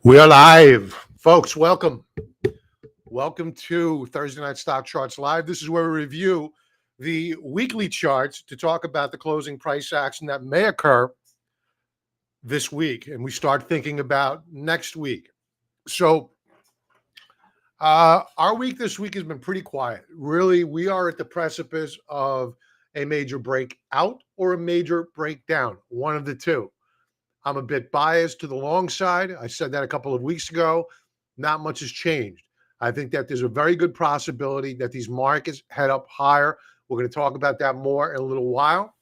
We are live, folks. Welcome. Welcome to Thursday Night Stock Charts Live. This is where we review the weekly charts to talk about the closing price action that may occur this week. And we start thinking about next week. So our week this week has been pretty quiet. Really, we are at the precipice of a major breakout or a major breakdown, one of the two. I'm a bit biased to the long side. I said that a couple of weeks ago. Not much has changed. I think that there's a very good possibility that these markets head up higher. We're going to talk about that more in a little while.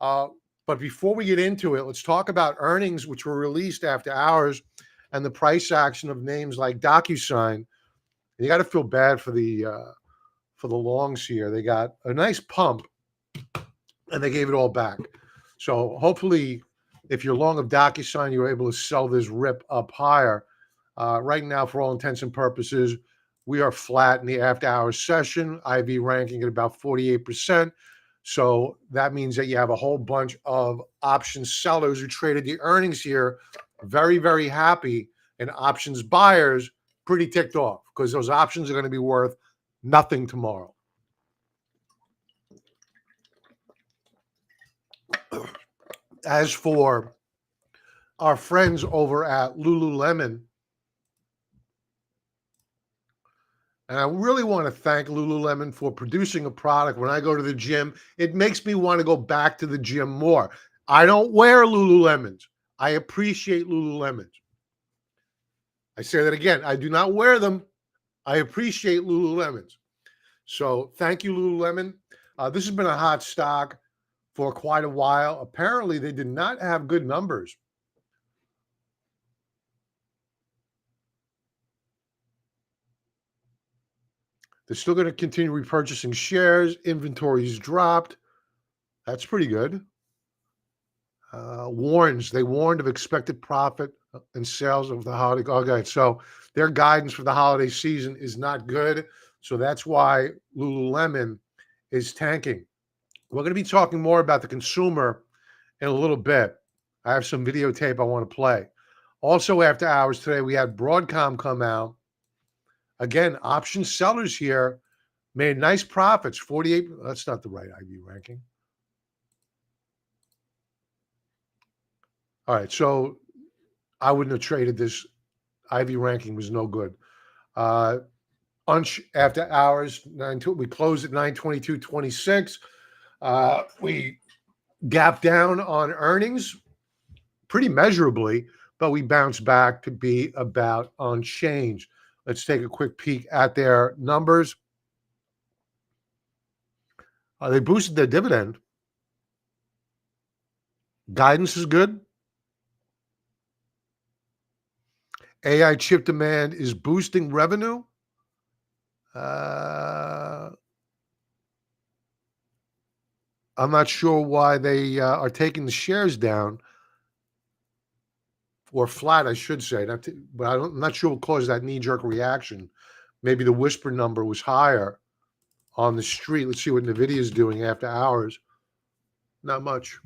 But before we get into it, let's talk about earnings, which were released after hours, and the price action of names like DocuSign. You got to feel bad for the longs here. They got a nice pump, and they gave it all back. So hopefully, if you're long of DocuSign, you're able to sell this rip up higher. Right now, for all intents and purposes, we are flat in the after-hours session. IV ranking at about 48%. So that means that you have a whole bunch of option sellers who traded the earnings here, very, very happy, and options buyers pretty ticked off because those options are going to be worth nothing tomorrow. As for our friends over at Lululemon, and I really want to thank Lululemon for producing a product. When I go to the gym, it makes me want to go back to the gym more. I don't wear Lululemons. I appreciate Lululemons. I say that again. I do not wear them. I appreciate Lululemons. So thank you, Lululemon. This has been a hot stock for quite a while. Apparently, they did not have good numbers. They're still going to continue repurchasing shares. Inventories dropped. That's pretty good. They warned of expected profit and sales of the holiday. Okay, so their guidance for the holiday season is not good. So that's why Lululemon is tanking. We're going to be talking more about the consumer in a little bit. I have some videotape I want to play. Also, after hours today, we had Broadcom come out. Again, option sellers here made nice profits. 48. That's not the right IV ranking. All right, so I wouldn't have traded this. IV ranking was no good. After hours, we closed at 922.26. We gapped down on earnings pretty measurably, but we bounced back to be about unchanged. Let's take a quick peek at their numbers. They boosted their dividend. Guidance is good. AI chip demand is boosting revenue. I'm not sure why they are taking the shares down, or flat, I should say. But I'm not sure what caused that knee-jerk reaction. Maybe the whisper number was higher on the street. Let's see what NVIDIA is doing after hours. Not much.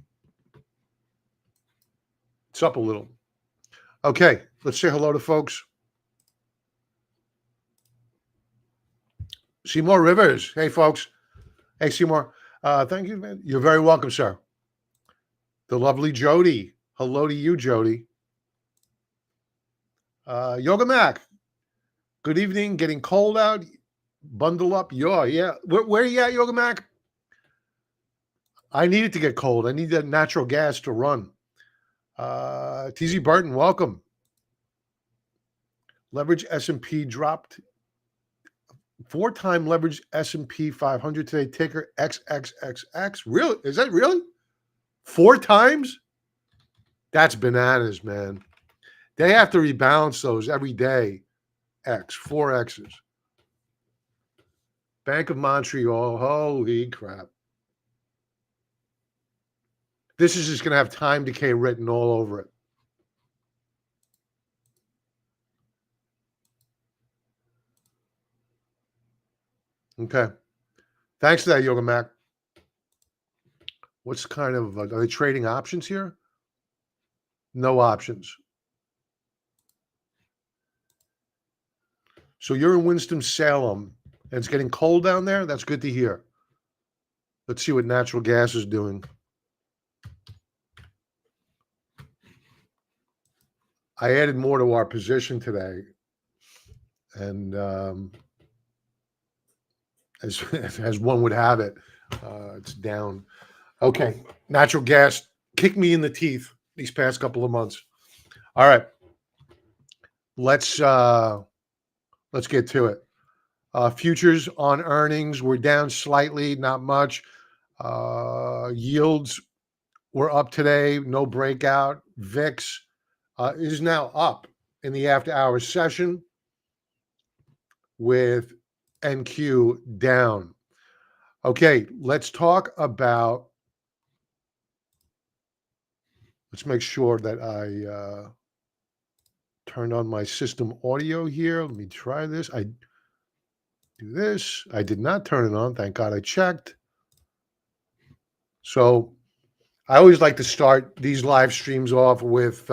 It's up a little. Okay, let's say hello to folks. Seymour Rivers. Hey, folks. Hey, Seymour. Thank you, man. You're very welcome, sir. The lovely Jody. Hello to you, Jody. Yoga Mac. Good evening. Getting cold out. Bundle up. Yeah. Where are you at, Yoga Mac? I need it to get cold. I need that natural gas to run. TZ Burton, welcome. Leverage S&P dropped. 4-time leverage S&P 500 today. Ticker XXXX. Really? Is that really? 4 times? That's bananas, man. They have to rebalance those every day. 4 X's. Bank of Montreal. Holy crap. This is just going to have time decay written all over it. Okay. Thanks for that, Yoga Mac. What's kind of, are they trading options here? No options. So you're in Winston-Salem, and it's getting cold down there? That's good to hear. Let's see what natural gas is doing. I added more to our position today, and as one would have it, it's down. Okay, natural gas kicked me in the teeth these past couple of months. All right, let's get to it. Futures on earnings were down slightly, not much. Yields were up today, no breakout. VIX is now up in the after hours session with NQ down. Okay, let's talk about, let's make sure that I turned on my system audio here. Let me try this. I do this. I did not turn it on. Thank God I checked. So I always like to start these live streams off with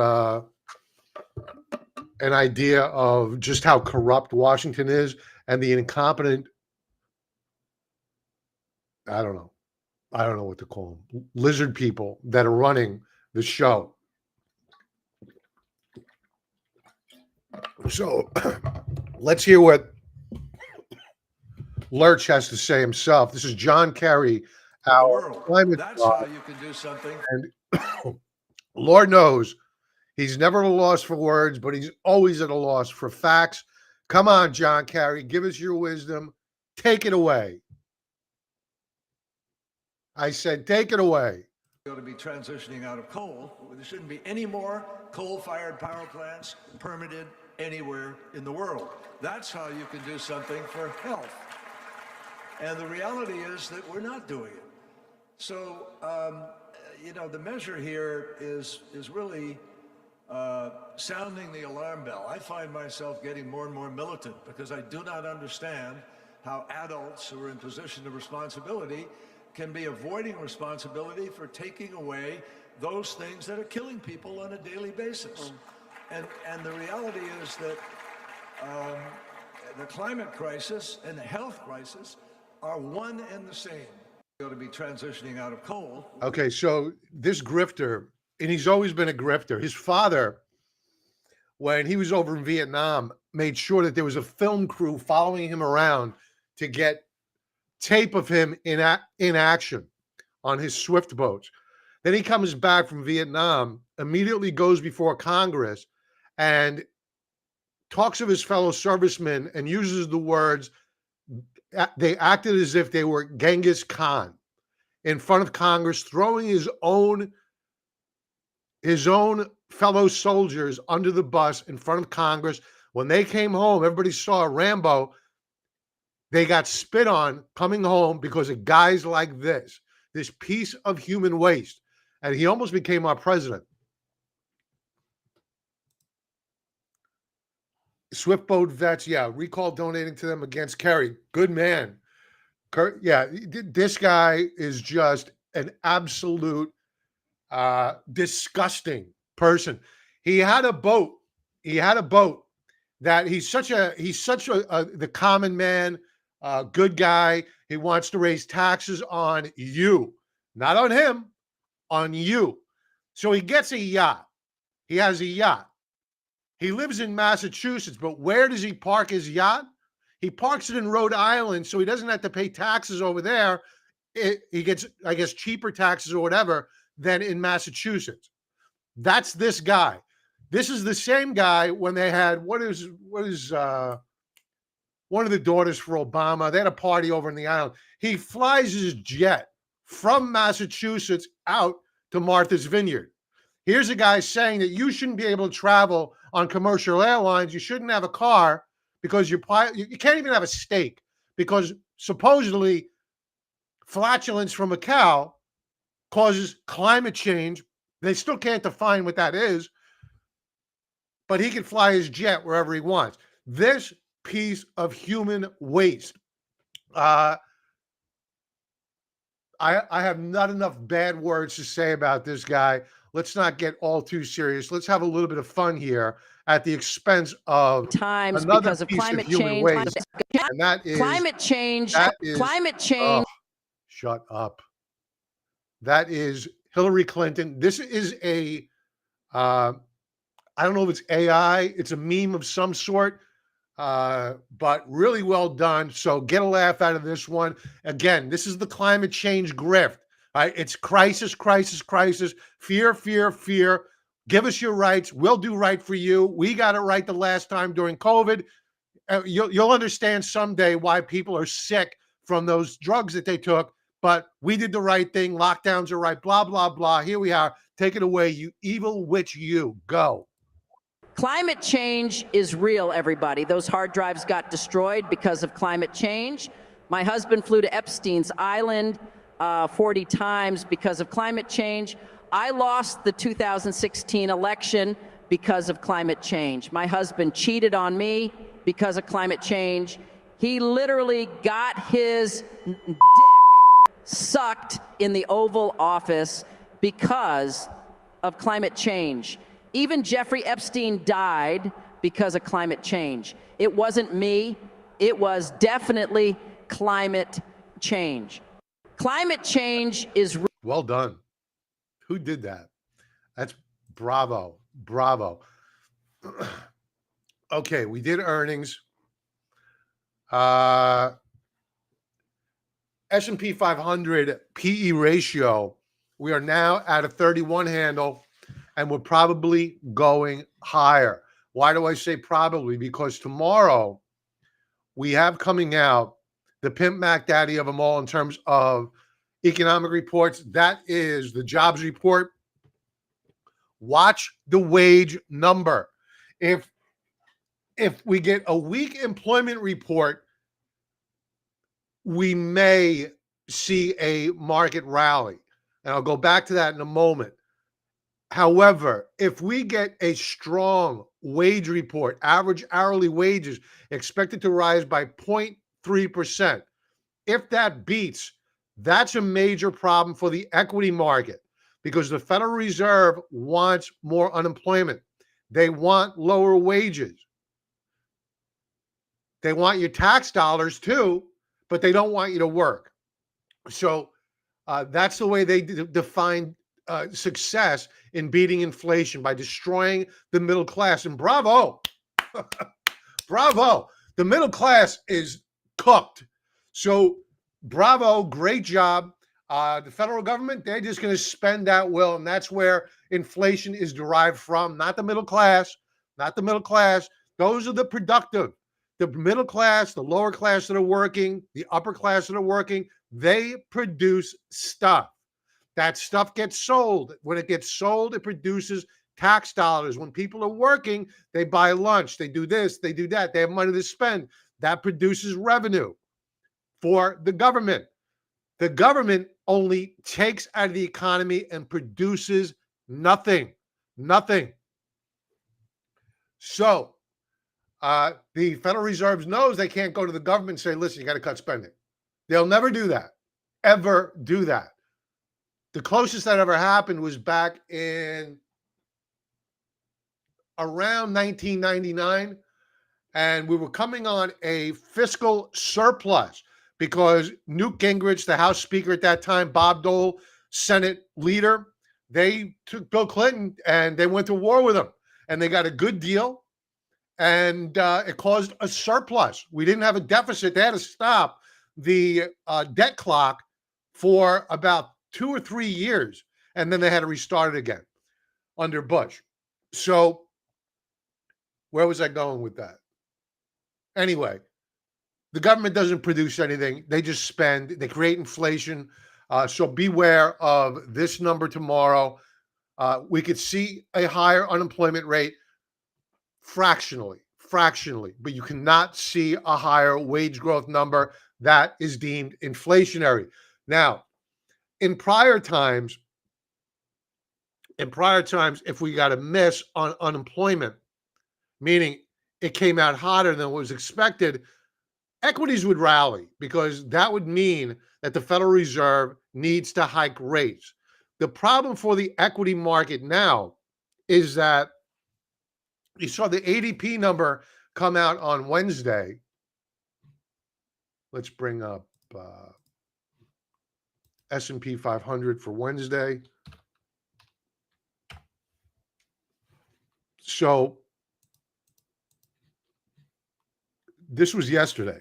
an idea of just how corrupt Washington is and the incompetent, I don't know what to call them, lizard people that are running the show. So let's hear what Lurch has to say himself. This is John Kerry, our climate. That's how you can do something. And Lord knows he's never at a loss for words, but he's always at a loss for facts. Come on, John Kerry, give us your wisdom. Take it away. I said, take it away. We're going to be transitioning out of coal. There shouldn't be any more coal-fired power plants permitted anywhere in the world. That's how you can do something for health. And the reality is that we're not doing it. So, the measure here is really sounding the alarm bell. I find myself getting more and more militant because I do not understand how adults who are in position of responsibility can be avoiding responsibility for taking away those things that are killing people on a daily basis. And the reality is that the climate crisis and the health crisis are one and the same. We're going to be transitioning out of coal. Okay, so this grifter, and he's always been a grifter. His father, when he was over in Vietnam, made sure that there was a film crew following him around to get tape of him in action on his swift boats. Then he comes back from Vietnam, immediately goes before Congress and talks of his fellow servicemen and uses the words, they acted as if they were Genghis Khan in front of Congress, throwing his own fellow soldiers under the bus in front of Congress. When they came home, everybody saw Rambo. They got spit on coming home because of guys like this piece of human waste. And he almost became our president. Swift boat vets, yeah, recall donating to them against Kerry. Good man. This guy is just an absolute disgusting person. He had a boat that he's such a the common man, good guy. He wants to raise taxes on you, not on him, on you. So he gets a yacht. He has a yacht. He lives in Massachusetts, but where does he park his yacht? He parks it in Rhode Island, so he doesn't have to pay taxes over there. He gets, I guess, cheaper taxes or whatever than in Massachusetts. That's this guy. This is the same guy when they had, what is one of the daughters for Obama. They had a party over in the island. He flies his jet from Massachusetts out to Martha's Vineyard. Here's a guy saying that you shouldn't be able to travel on commercial airlines. You shouldn't have a car because you can't even have a steak because supposedly flatulence from a cow causes climate change. They still can't define what that is, but he can fly his jet wherever he wants. This piece of human waste. I have not enough bad words to say about this guy. Let's not get all too serious. Let's have a little bit of fun here at the expense of times another because of piece of climate human change. waste, and that is Climate change. oh, shut up. That is Hillary Clinton. This is a I don't know if it's AI, it's a meme of some sort, but really well done. So get a laugh out of this one. Again, this is the climate change grift. Right? It's crisis, crisis, crisis, fear, fear, fear. Give us your rights. We'll do right for you. We got it right the last time during COVID. You'll understand someday why people are sick from those drugs that they took. But we did the right thing. Lockdowns are right. Blah, blah, blah. Here we are. Take it away, you evil witch. You go. Climate change is real, everybody. Those hard drives got destroyed because of climate change. My husband flew to Epstein's Island 40 times because of climate change. I lost the 2016 election because of climate change. My husband cheated on me because of climate change. He literally got his dick sucked in the Oval Office because of climate change. Even Jeffrey Epstein died because of climate change. It wasn't me. It was definitely climate change. Climate change is... Well done. Who did that? That's bravo. Bravo. Okay, we did earnings. S&P 500 PE ratio. We are now at a 31 handle, and we're probably going higher. Why do I say probably? Because tomorrow we have coming out the Pimp Mac Daddy of them all in terms of economic reports. That is the jobs report. Watch the wage number. If we get a weak employment report, we may see a market rally. And I'll go back to that in a moment. However, if we get a strong wage report, average hourly wages expected to rise by 0.3%, if that beats, that's a major problem for the equity market because the Federal Reserve wants more unemployment. They want lower wages. They want your tax dollars too, but they don't want you to work. So that's the way they define success in beating inflation, by destroying the middle class. And bravo, bravo. The middle class is cooked. So bravo, great job. The federal government, they're just going to spend at will. And that's where inflation is derived from, not the middle class, not the middle class. Those are the productive. The middle class, the lower class that are working, the upper class that are working, they produce stuff. That stuff gets sold. When it gets sold, it produces tax dollars. When people are working, they buy lunch, they do this, they do that, they have money to spend. That produces revenue for the government. The government only takes out of the economy and produces nothing. Nothing. So the Federal Reserve knows they can't go to the government and say, listen, you got to cut spending. They'll never do that. Ever do that. The closest that ever happened was back in around 1999, and we were coming on a fiscal surplus because Newt Gingrich, the House Speaker at that time, Bob Dole, Senate leader, they took Bill Clinton and they went to war with him, and they got a good deal, and it caused a surplus. We didn't have a deficit. They had to stop the debt clock for about 2 or 3 years, and then they had to restart it again under Bush. So where was I going with that? Anyway, the government doesn't produce anything. They just spend. They create inflation. So beware of this number tomorrow. We could see a higher unemployment rate fractionally, but you cannot see a higher wage growth number. That is deemed inflationary. Now, in prior times, if we got a miss on unemployment, meaning it came out hotter than what was expected, equities would rally because that would mean that the Federal Reserve needs to hike rates. The problem for the equity market now is that You saw the ADP number come out on Wednesday. Let's bring up S&P 500 for Wednesday. So this was yesterday,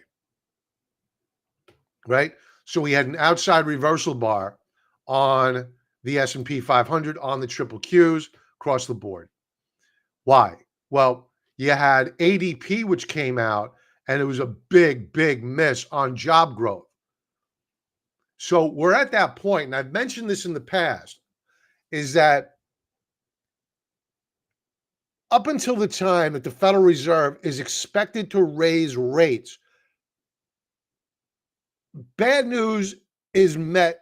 right? So we had an outside reversal bar on the S&P 500, on the triple Qs across the board. Why? Well, you had ADP, which came out, and it was a big, big miss on job growth. So we're at that point, and I've mentioned this in the past, is that up until the time that the Federal Reserve is expected to raise rates, bad news is met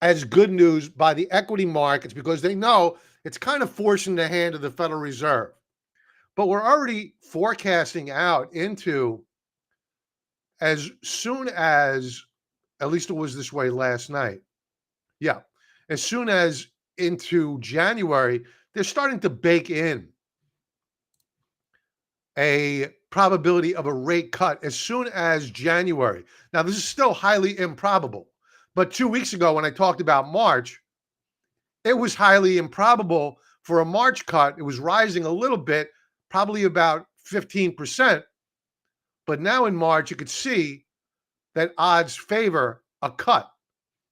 as good news by the equity markets because they know it's kind of forcing the hand of the Federal Reserve. But we're already forecasting out into, as soon as, at least it was this way last night. Yeah. As soon as into January, they're starting to bake in a probability of a rate cut as soon as January. Now, this is still highly improbable. But 2 weeks ago, when I talked about March, it was highly improbable for a March cut. It was rising a little bit, probably about 15%. But now in March, you could see that odds favor a cut.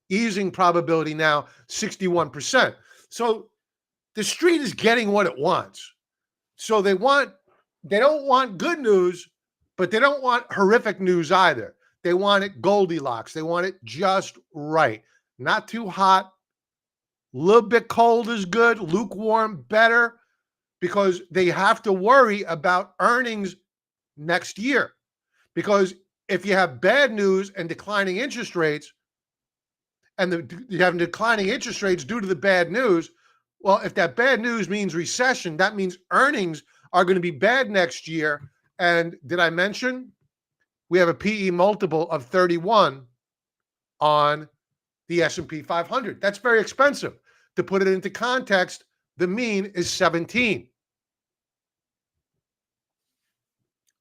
Easing probability now 61%. So the street is getting what it wants. So they don't want good news, but they don't want horrific news either. They want it Goldilocks. They want it just right. Not too hot. A little bit cold is good. Lukewarm, better, because they have to worry about earnings next year. Because if you have bad news and declining interest rates, and you have declining interest rates due to the bad news, well, if that bad news means recession, that means earnings are going to be bad next year. And did I mention we have a PE multiple of 31 on the S&P 500? That's very expensive. To put it into context, the mean is 17.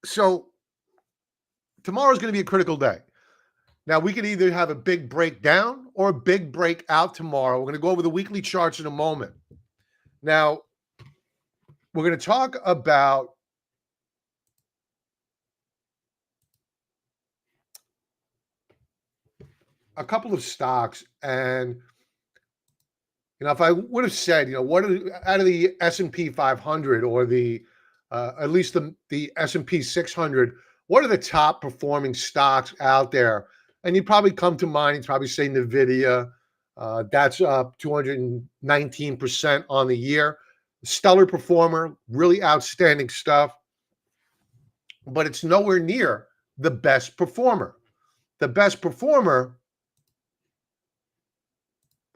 So tomorrow's going to be a critical day. Now, we could either have a big breakdown or a big breakout tomorrow. We're going to go over the weekly charts in a moment. Now, we're going to talk about a couple of stocks. And, if I would have said, what are out of the S&P 500 or the at least the S&P 600, what are the top performing stocks out there? And you'd probably come to mind, you'd probably say NVIDIA. That's up 219% on the year. Stellar performer, really outstanding stuff. But it's nowhere near the best performer. The best performer,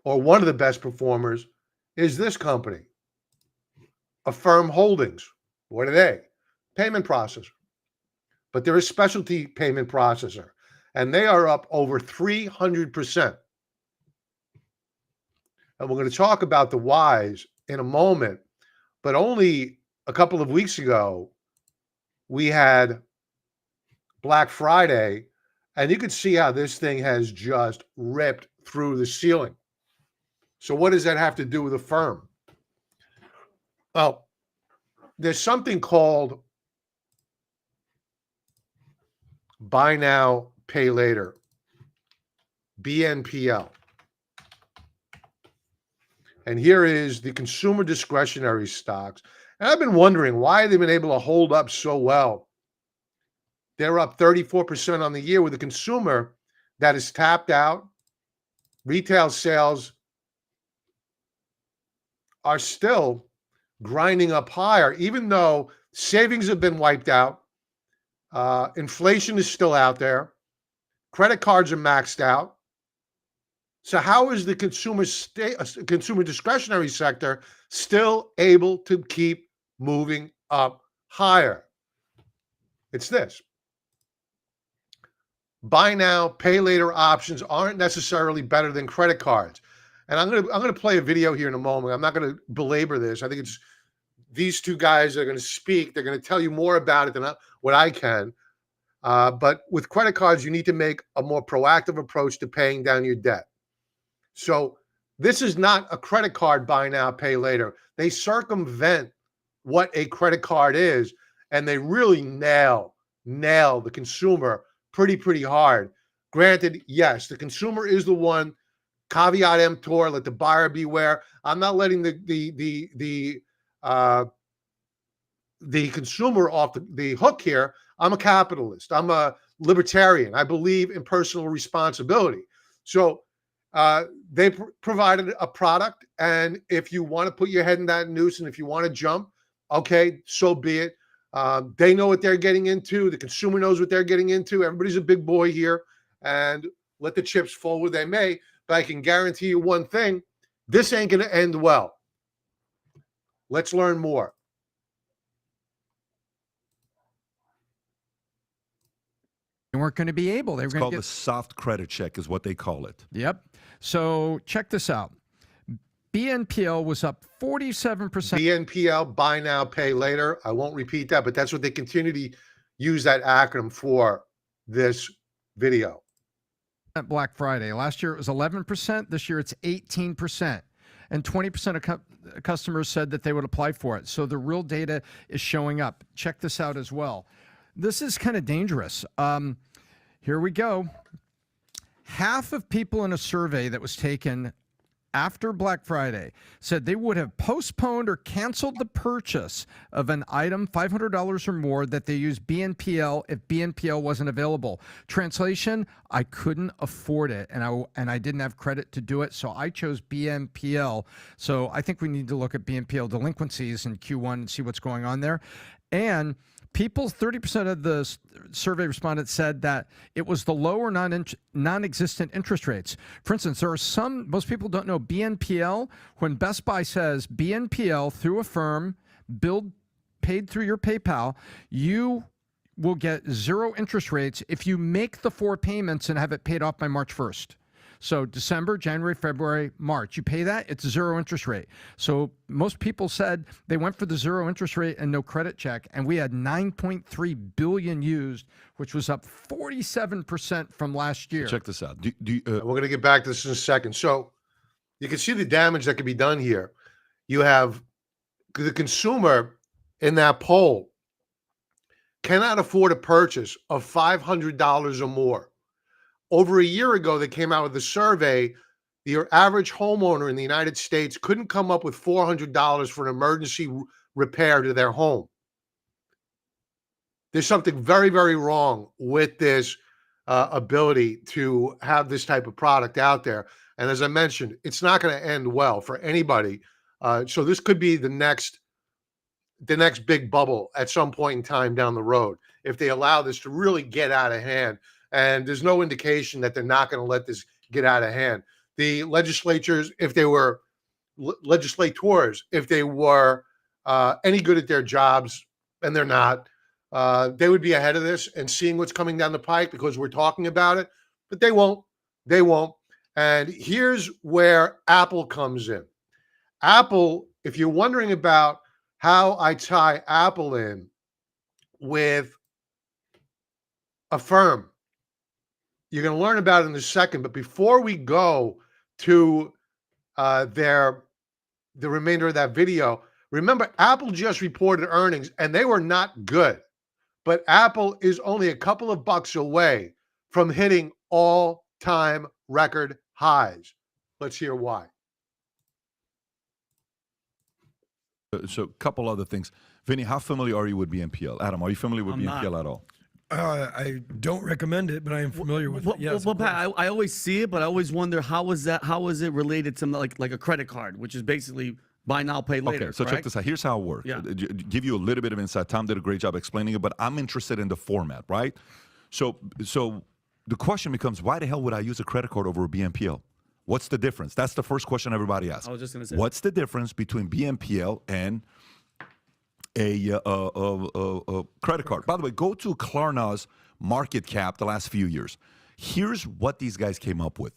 or one of the best performers, is this company, Affirm Holdings. What are they? Payment processor. But they're a specialty payment processor. And they are up over 300%. And we're going to talk about the whys in a moment. But only a couple of weeks ago, we had Black Friday, and you could see how this thing has just ripped through the ceiling. So what does that have to do with Affirm? Well, there's something called Buy Now, Pay Later, BNPL. And here is the consumer discretionary stocks. And I've been wondering why they've been able to hold up so well. They're up 34% on the year with a consumer that is tapped out. Retail sales are still grinding up higher, even though savings have been wiped out. Inflation is still out there. Credit cards are maxed out. So how is the consumer discretionary sector still able to keep moving up higher? It's this. Buy now, pay later options aren't necessarily better than credit cards. And I'm going to play a video here in a moment. I'm not going to belabor this. I think it's these two guys are going to speak. They're going to tell you more about it than what I can. But with credit cards, you need to make a more proactive approach to paying down your debt. So this is not a credit card buy now, pay later. They circumvent what a credit card is, and they really nail the consumer pretty hard. Granted, yes, the consumer is the one, caveat emptor, let the buyer beware. I'm not letting the consumer off the hook here. I'm a capitalist. I'm a libertarian. I believe in personal responsibility. So they provided a product, and if you want to put your head in that noose and if you want to jump, okay, so be it. They know what they're getting into. The consumer knows what they're getting into. Everybody's a big boy here, and let the chips fall where they may. But I can guarantee you one thing, this ain't going to end well. Let's learn more. They weren't going to be able. They were It's going to called get the soft credit check is what they call it. Yep. So check this out. BNPL was up 47%. BNPL, buy now, pay later. I won't repeat that, but that's what they continue to use that acronym for this video. At Black Friday. Last year it was 11%. This year it's 18%. And 20% of customers said that they would apply for it. So the real data is showing up. Check this out as well. This is kind of dangerous. Here we go. Half of people in a survey that was taken after Black Friday said they would have postponed or canceled the purchase of an item $500 or more that they used BNPL if BNPL wasn't available. Translation, I couldn't afford it, and I didn't have credit to do it, so I chose BNPL. So I think we need to look at BNPL delinquencies in Q1 and see what's going on there. And people, 30% of the survey respondents said that it was the low or non-existent interest rates. For instance, there are most people don't know BNPL. When Best Buy says BNPL through a firm, paid through your PayPal, you will get 0 interest rates if you make the 4 payments and have it paid off by March 1st. So December, January, February, March, you pay that, it's 0 interest rate. So most people said they went for the 0 interest rate and no credit check, and we had 9.3 billion used, which was up 47% from last year. Check this out. We're going to get back to this in a second. So you can see the damage that can be done here. You have the consumer in that poll cannot afford a purchase of $500 or more. Over a year ago, they came out with a survey. Your average homeowner in the United States couldn't come up with $400 for an emergency repair to their home. There's something very wrong with this ability to have this type of product out there. And as I mentioned, it's not going to end well for anybody. So this could be the next big bubble at some point in time down the road if they allow this to really get out of hand. And there's no indication that they're not going to let this get out of hand. The legislators, if they were legislators, if they were any good at their jobs, and they're not, they would be ahead of this and seeing what's coming down the pike because we're talking about it, but they won't. They won't. And here's where Apple comes in. Apple, if you're wondering about how I tie Apple in with a firm, you're going to learn about it in a second. But before we go to the remainder of that video, remember, Apple just reported earnings, and they were not good. But Apple is only a couple of bucks away from hitting all-time record highs. Let's hear why. So a couple other things. Vinny, how familiar are you with BNPL? Adam, are you familiar with BNPL at all? I don't recommend it, but I am familiar with it. Yes, well, Pat, I always see it, but I always wonder how is it related to like a credit card, which is basically buy now, pay later. Okay, so check this out. Here's how it works. Yeah. Give you a little bit of insight. Tom did a great job explaining it, but I'm interested in the format, right? So the question becomes, why the hell would I use a credit card over a BNPL? What's the difference? That's the first question everybody asks. I was just going to say. What's the difference between BNPL and a credit card? By the way, go to Klarna's market cap the last few years. Here's what these guys came up with.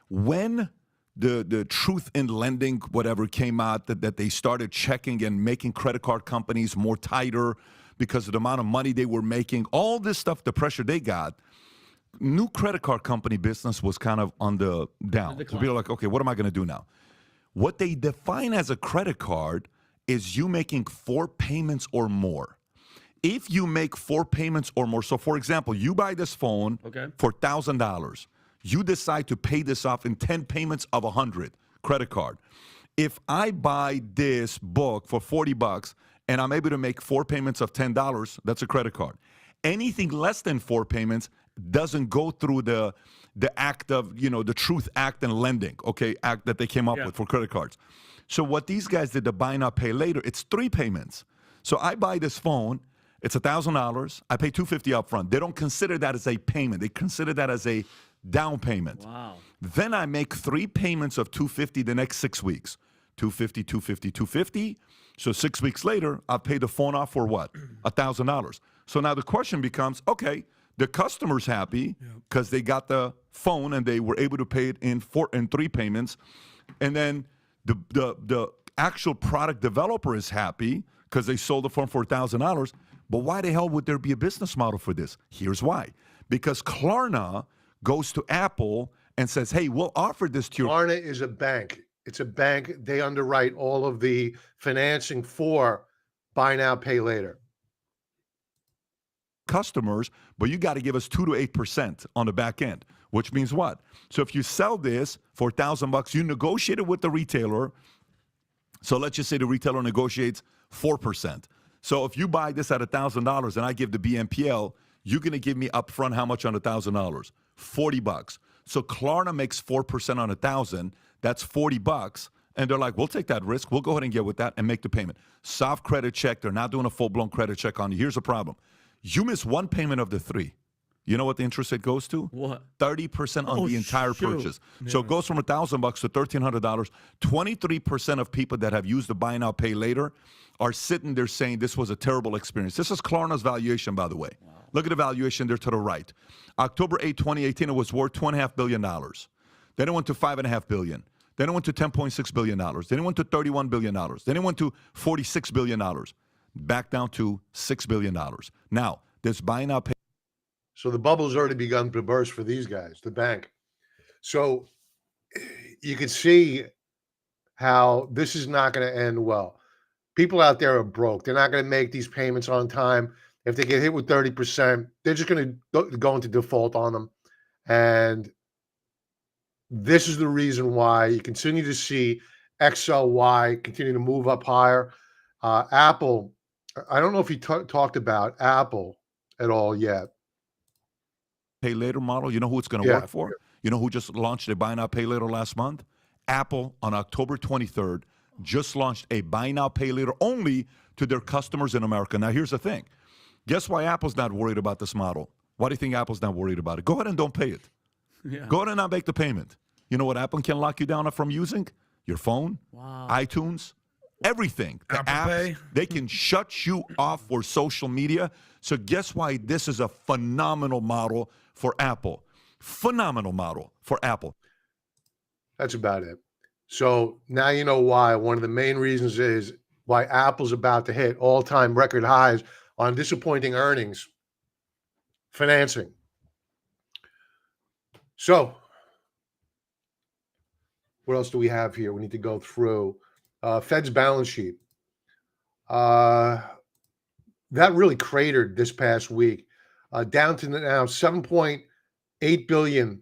When the truth in lending, whatever came out, that they started checking and making credit card companies more tighter because of the amount of money they were making, all this stuff, the pressure they got, new credit card company business was kind of on the down. So people are like, okay, what am I going to do now? What they define as a credit card is you making 4 payments or more. If you make 4 payments or more, so for example, you buy this phone for $1,000. You decide to pay this off in 10 payments of 100, credit card. If I buy this book for $40 and I'm able to make 4 payments of $10, that's a credit card. Anything less than 4 payments doesn't go through the act of, the Truth Act and lending, act that they came up with for credit cards. So what these guys did, the buy now, pay later, it's 3 payments. So I buy this phone, it's $1,000, I pay $250 up front. They don't consider that as a payment. They consider that as a down payment. Wow. Then I make 3 payments of $250 the next 6 weeks. $250, $250, $250. So 6 weeks later, I'll pay the phone off for what? $1,000. So now the question becomes, okay, the customer's happy because they got the phone and they were able to pay it in 3 payments. And then the actual product developer is happy because they sold the phone for $1,000. But why the hell would there be a business model for this? Here's why. Because Klarna goes to Apple and says, hey, we'll offer this to you. Klarna is a bank. It's a bank. They underwrite all of the financing for buy now, pay later customers, but you got to give us 2 to 8% on the back end, which means what? So if you sell this for $1,000, you negotiate it with the retailer. So let's just say the retailer negotiates 4%. So if you buy this at $1,000 and I give the BNPL, you're going to give me upfront how much on $1,000? $40. So Klarna makes 4% on 1,000. That's $40. And they're like, we'll take that risk. We'll go ahead and get with that and make the payment. Soft credit check. They're not doing a full-blown credit check on you. Here's the problem. You miss 1 payment of the 3. You know what the interest rate goes to? What? 30% on the entire purchase. Yeah. So it goes from $1,000 to $1,300. 23% of people that have used the buy now, pay later are sitting there saying this was a terrible experience. This is Klarna's valuation, by the way. Wow. Look at the valuation there to the right. October 8, 2018, it was worth $2.5 billion. Then it went to $5.5 billion. Then it went to $10.6 billion. Then it went to $31 billion. Then it went to $46 billion. Back down to $6 billion. Now, this buy now, pay. So the bubble's already begun to burst for these guys, the bank. So you can see how this is not going to end well. People out there are broke. They're not going to make these payments on time. If they get hit with 30%, they're just going to go into default on them. And this is the reason why you continue to see XLY continue to move up higher. Apple, I don't know if he talked about Apple at all yet. Pay later model, you know who it's going to work for? You know who just launched a buy now, pay later last month? Apple on October 23rd just launched a buy now, pay later only to their customers in America. Now, here's the thing. Guess why Apple's not worried about this model? Why do you think Apple's not worried about it? Go ahead and don't pay it. Yeah. Go ahead and not make the payment. You know what Apple can lock you down from using? Your phone, iTunes, everything. The Apple apps, Pay. they can shut you off for social media. So guess why this is a phenomenal model for Apple? Phenomenal model for Apple. That's about it. So now you know why. One of the main reasons is why Apple's about to hit all-time record highs on disappointing earnings. Financing. So what else do we have here? We need to go through Fed's balance sheet. That really cratered this past week, down to now 7.8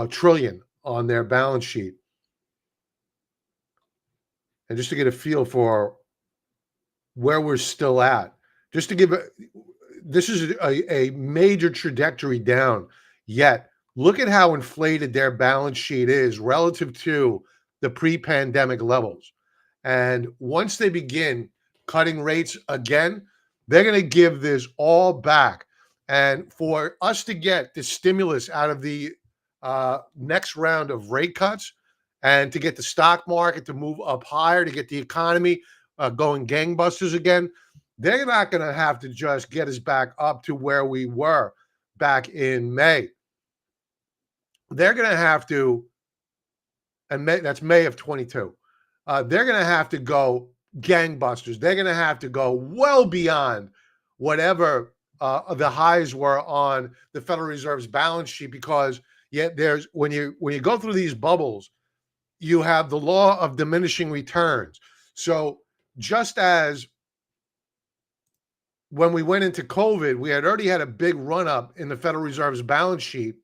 trillion on their balance sheet. And just to get a feel for where we're still at, just to give this is a major trajectory down. Yet, look at how inflated their balance sheet is relative to the pre-pandemic levels. And once they begin cutting rates again, they're going to give this all back. And for us to get the stimulus out of the next round of rate cuts and to get the stock market to move up higher, to get the economy going gangbusters again, they're not going to have to just get us back up to where we were back in May. They're going to have to and that's May of 22. They're going to have to go gangbusters. They're going to have to go well beyond whatever the highs were on the Federal Reserve's balance sheet, because there's when you go through these bubbles, you have the law of diminishing returns. So just as when we went into COVID, we had already had a big run up in the Federal Reserve's balance sheet,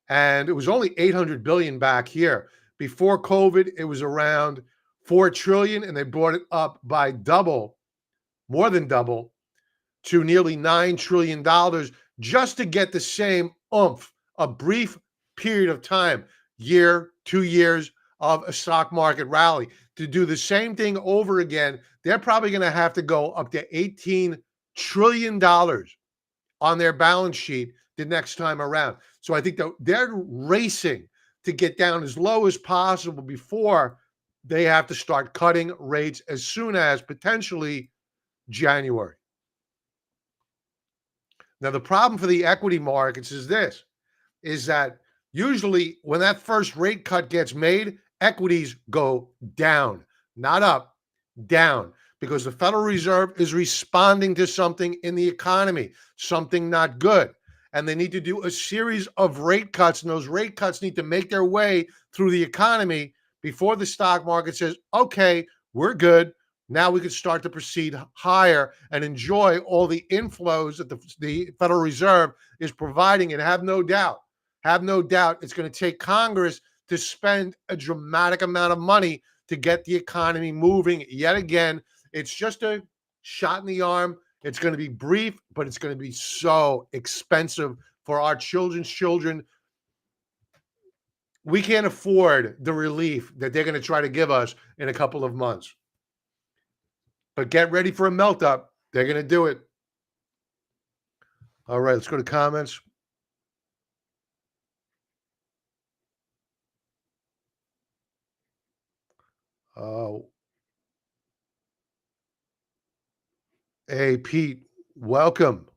and it was only 800 billion back here. Before COVID, it was around 4 trillion, and they brought it up by double, more than double, to nearly $9 trillion just to get the same oomph, a brief period of time, year, 2 years of a stock market rally. To do the same thing over again, they're probably going to have to go up to $18 trillion on their balance sheet the next time around. So I think that they're racing to get down as low as possible before they have to start cutting rates as soon as potentially January. Now, the problem for the equity markets is this, is that usually when that first rate cut gets made, equities go down, not up, down, because the Federal Reserve is responding to something in the economy, something not good. And they need to do a series of rate cuts, and those rate cuts need to make their way through the economy before the stock market says, okay, we're good. Now we can start to proceed higher and enjoy all the inflows that the Federal Reserve is providing. And have no doubt, it's going to take Congress to spend a dramatic amount of money to get the economy moving yet again. It's just a shot in the arm. It's going to be brief, but it's going to be so expensive for our children's children. We can't afford the relief that they're going to try to give us in a couple of months. But get ready for a melt up. They're going to do it. All right, let's go to comments. Hey, Pete, welcome.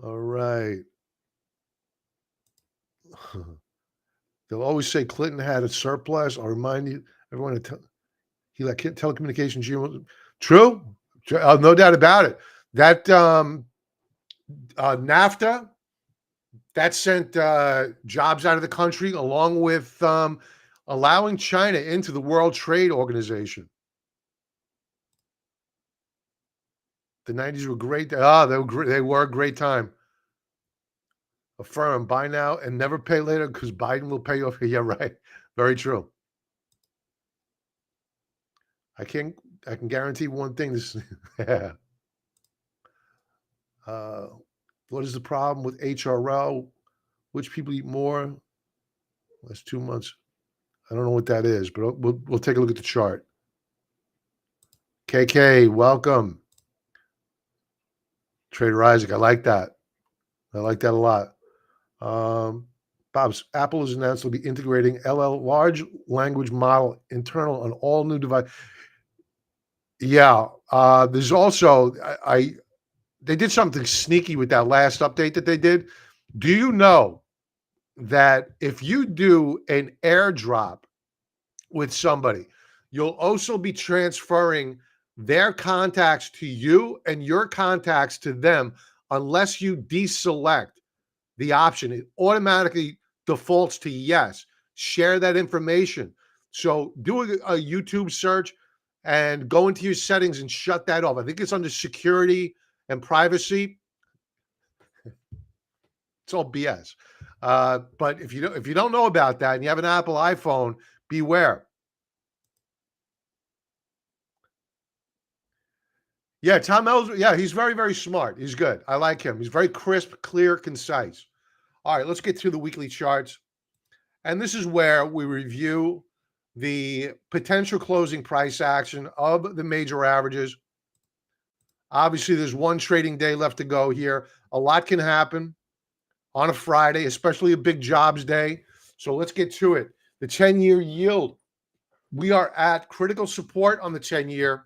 All right. They'll always say Clinton had a surplus. I'll remind you, everyone, he like telecommunications. True, no doubt about it. That NAFTA, that sent jobs out of the country, along with allowing China into the World Trade Organization. The 90s were great. They were a great time. Affirm, buy now and never pay later because Biden will pay you off. Yeah, right. Very true. I can guarantee one thing. This what is the problem with HRL? Which people eat more? That's 2 months. I don't know what that is, but we'll take a look at the chart. KK, welcome. Trader Isaac, I like that. I like that a lot. Bob's Apple has announced they'll be integrating large language model internal on all new devices. Yeah, there's also they did something sneaky with that last update that they did. Do you know that if you do an airdrop with somebody, you'll also be transferring their contacts to you and your contacts to them unless you deselect the option. It automatically defaults to yes. Share that information. So do a YouTube search and go into your settings and shut that off. I think it's under security and privacy. It's all BS. But if you don't know about that and you have an Apple iPhone, beware. Yeah, Tom Ellsworth. Yeah, he's very, very smart. He's good. I like him. He's very crisp, clear, concise. All right, let's get through the weekly charts. And this is where we review the potential closing price action of the major averages. Obviously, there's one trading day left to go here. A lot can happen on a Friday, especially a big jobs day. So let's get to it. The 10-year yield. We are at critical support on the 10-year.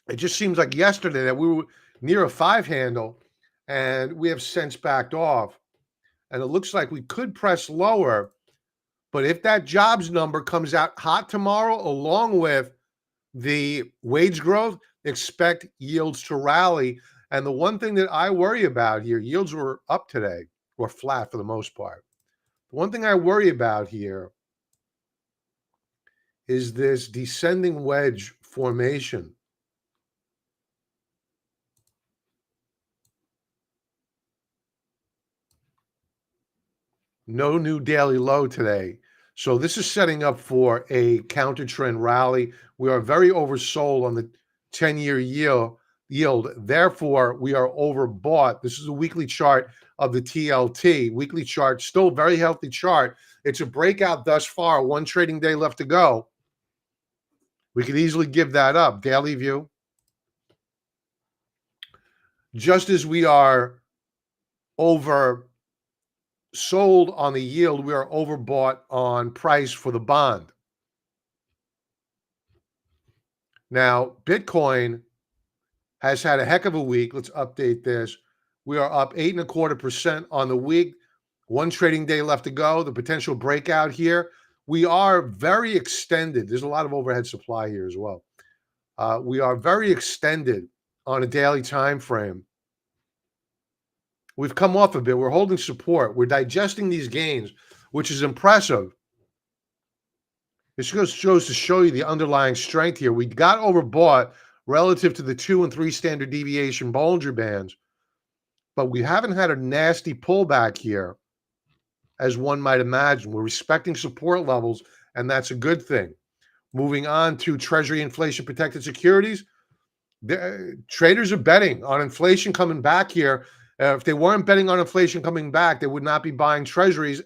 It just seems like yesterday that we were near a 5 handle, and we have since backed off. And it looks like we could press lower, but if that jobs number comes out hot tomorrow, along with the wage growth, expect yields to rally. And the one thing that I worry about here, yields were up today, or flat for the most part. The one thing I worry about here is this descending wedge formation. No new daily low today. So this is setting up for a counter trend rally. We are very oversold on the 10-year yield. Therefore, we are overbought. This is a weekly chart of the TLT. Weekly chart, still very healthy chart. It's a breakout thus far. One trading day left to go. We could easily give that up. Daily view. Just as we are oversold on the yield, we are overbought on price for the bond. Now, Bitcoin has had a heck of a week. Let's update this. We are up 8.25% on the week. One trading day left to go. The potential breakout here. We are very extended. There's a lot of overhead supply here as well. We are very extended on a daily time frame. We've come off a bit. We're holding support. We're digesting these gains, which is impressive. This goes to show you the underlying strength here. We got overbought relative to the 2 and 3 standard deviation Bollinger Bands, but we haven't had a nasty pullback here, as one might imagine. We're respecting support levels, and that's a good thing. Moving on to Treasury inflation-protected securities, traders are betting on inflation coming back here. If they weren't betting on inflation coming back, they would not be buying treasuries,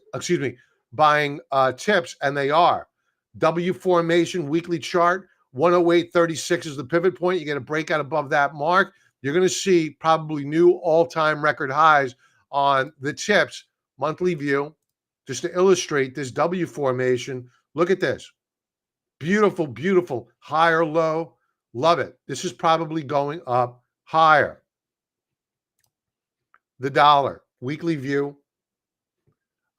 buying tips, and they are. W formation weekly chart, 108.36 is the pivot point. You get a breakout above that mark. You're going to see probably new all-time record highs on the tips. Monthly view, just to illustrate this W formation. Look at this. Beautiful, beautiful. Higher low. Love it. This is probably going up higher. The dollar, weekly view.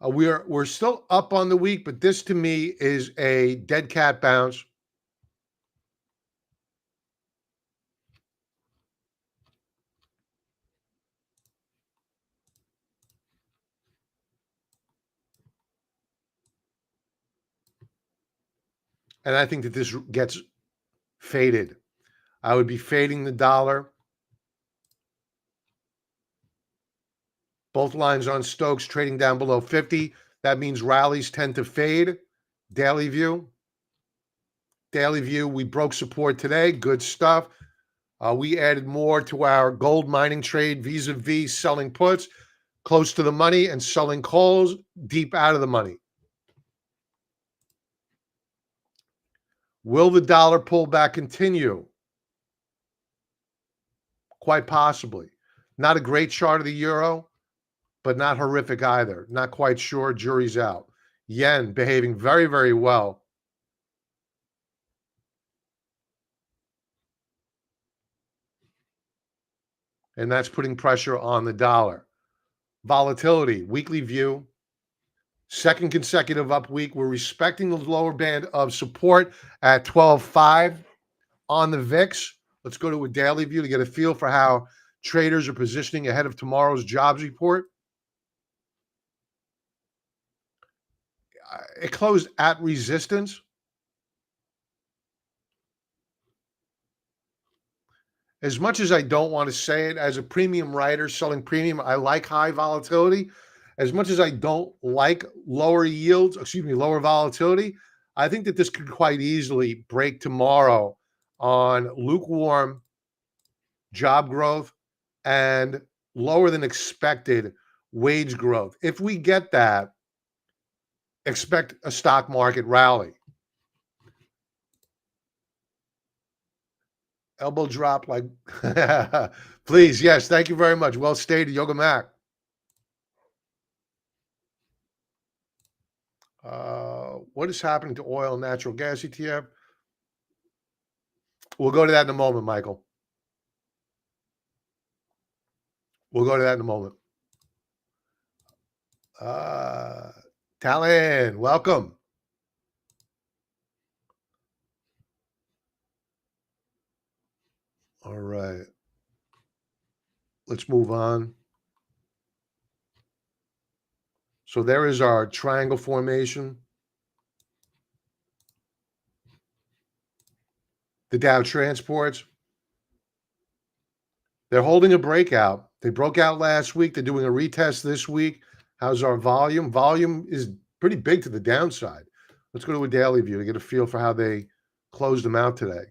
We're still up on the week, but this to me is a dead cat bounce. And I think that this gets faded. I would be fading the dollar. Both lines on Stokes trading down below 50. That means rallies tend to fade. Daily view. Daily view, we broke support today. Good stuff. We added more to our gold mining trade vis-a-vis selling puts close to the money and selling calls deep out of the money. Will the dollar pullback continue? Quite possibly. Not a great chart of the euro, but not horrific either. Not quite sure. Jury's out. Yen behaving very, very well. And that's putting pressure on the dollar. Volatility, weekly view. Second consecutive up week. We're respecting the lower band of support at 12.5 on the VIX. Let's go to a daily view to get a feel for how traders are positioning ahead of tomorrow's jobs report. It closed at resistance. As much as I don't want to say it, as a premium writer selling premium, I like high volatility. As much as I don't like lower yields, lower volatility, I think that this could quite easily break tomorrow on lukewarm job growth and lower than expected wage growth. If we get that, expect a stock market rally. Elbow drop like, please, yes, thank you very much. Well stated, Yoga Mac. What is happening to oil and natural gas ETF? We'll go to that in a moment, Michael. We'll go to that in a moment. Talon, welcome. All right. Let's move on. So there is our triangle formation. The Dow transports. They're holding a breakout. They broke out last week. They're doing a retest this week. How's our volume? Volume is pretty big to the downside. Let's go to a daily view to get a feel for how they closed them out today.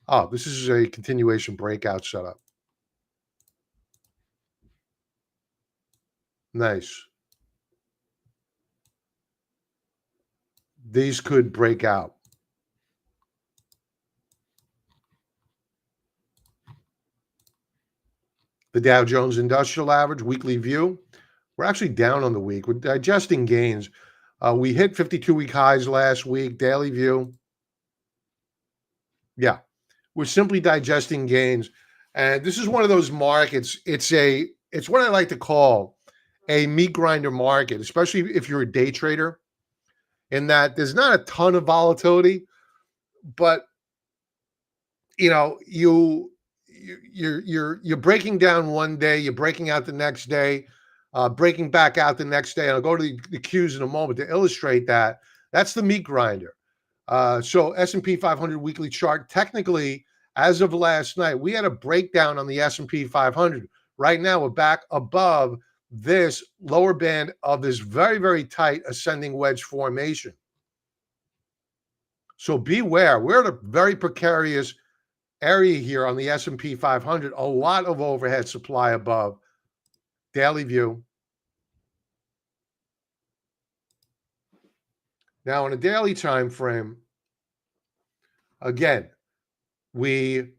Oh, this is a continuation breakout setup. Nice. These could break out. The Dow Jones Industrial Average, weekly view. We're actually down on the week. We're digesting gains. We hit 52-week highs last week, daily view. Yeah, we're simply digesting gains. And this is one of those markets. It's what I like to call a meat grinder market, especially if you're a day trader, in that there's not a ton of volatility, but you're breaking down one day, you're breaking out the next day, breaking back out the next day. And I'll go to the cues in a moment to illustrate that. That's the meat grinder. So S&P 500 weekly chart, technically, as of last night, we had a breakdown on the S&P 500. Right now, we're back above this lower band of this very, very tight ascending wedge formation. So beware. We're at a very precarious area here on the S&P 500. A lot of overhead supply above. Daily view. Now, in a daily time frame, again, we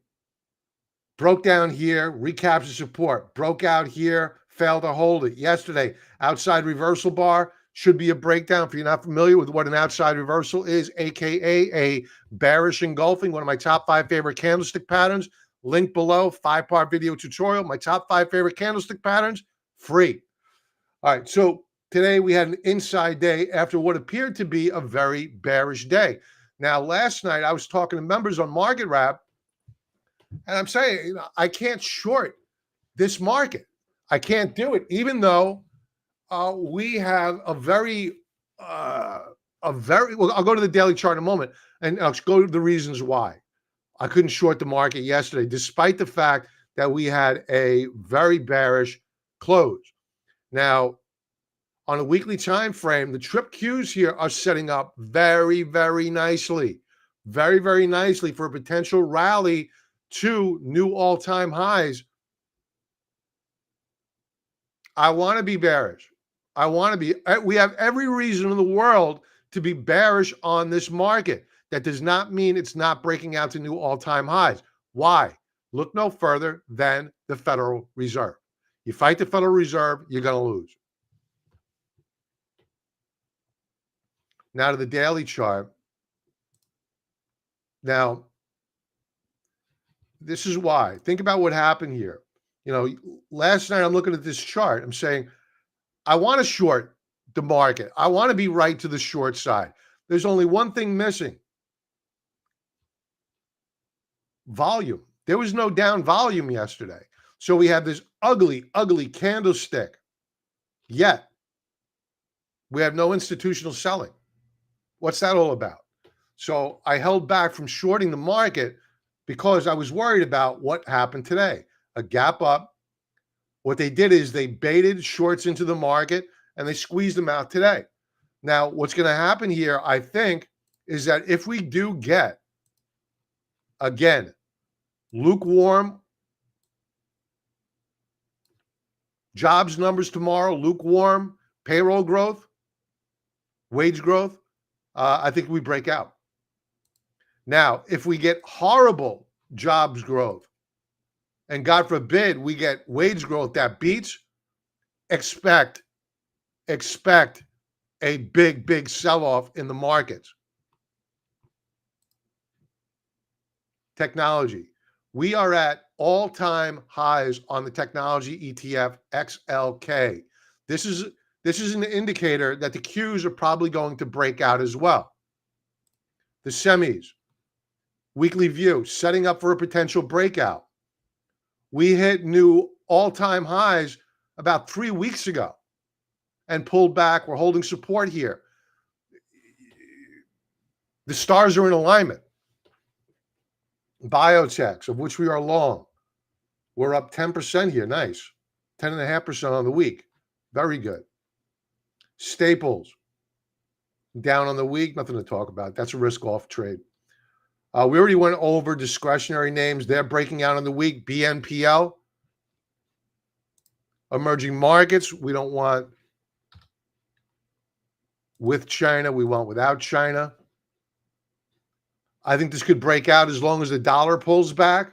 broke down here, recaptured support, broke out here, failed to hold it. Yesterday, outside reversal bar should be a breakdown. If you're not familiar with what an outside reversal is, aka a bearish engulfing, one of my top 5 favorite candlestick patterns. Link below, 5-part video tutorial. My top 5 favorite candlestick patterns, free. All right, so today we had an inside day after what appeared to be a very bearish day. Now, last night I was talking to members on Market Wrap, and I'm saying, I can't short this market. I can't do it, even though we have a very, well, I'll go to the daily chart in a moment, and I'll go to the reasons why I couldn't short the market yesterday, despite the fact that we had a very bearish close. Now, on a weekly time frame, the trip cues here are setting up very, very nicely, very, very nicely for a potential rally to new all-time highs. I want to be bearish. We have every reason in the world to be bearish on this market. That does not mean it's not breaking out to new all-time highs. Why? Look no further than the Federal Reserve. You fight the Federal Reserve, you're going to lose. Now to the daily chart. Now, this is why. Think about what happened here. Last night I'm looking at this chart. I'm saying, I want to short the market. I want to be right to the short side. There's only one thing missing. Volume. There was no down volume yesterday. So we have this ugly, ugly candlestick. Yet, we have no institutional selling. What's that all about? So I held back from shorting the market because I was worried about what happened today. A gap up. What they did is they baited shorts into the market and they squeezed them out today. Now, what's going to happen here, I think, is that if we do get, again, lukewarm jobs numbers tomorrow, lukewarm payroll growth, wage growth, I think we break out. Now, if we get horrible jobs growth, and God forbid we get wage growth that beats, expect a big, big sell-off in the markets. Technology. We are at all-time highs on the technology ETF XLK. This is an indicator that the Qs are probably going to break out as well. The semis, weekly view, setting up for a potential breakout. We hit new all-time highs about 3 weeks ago and pulled back. We're holding support here. The stars are in alignment. Biotechs, of which we are long, we're up 10% here. Nice. 10.5% on the week. Very good. Staples, down on the week. Nothing to talk about. That's a risk-off trade. We already went over discretionary names. They're breaking out on the week. BNPL. Emerging markets, we don't want with China. We want without China. I think this could break out as long as the dollar pulls back.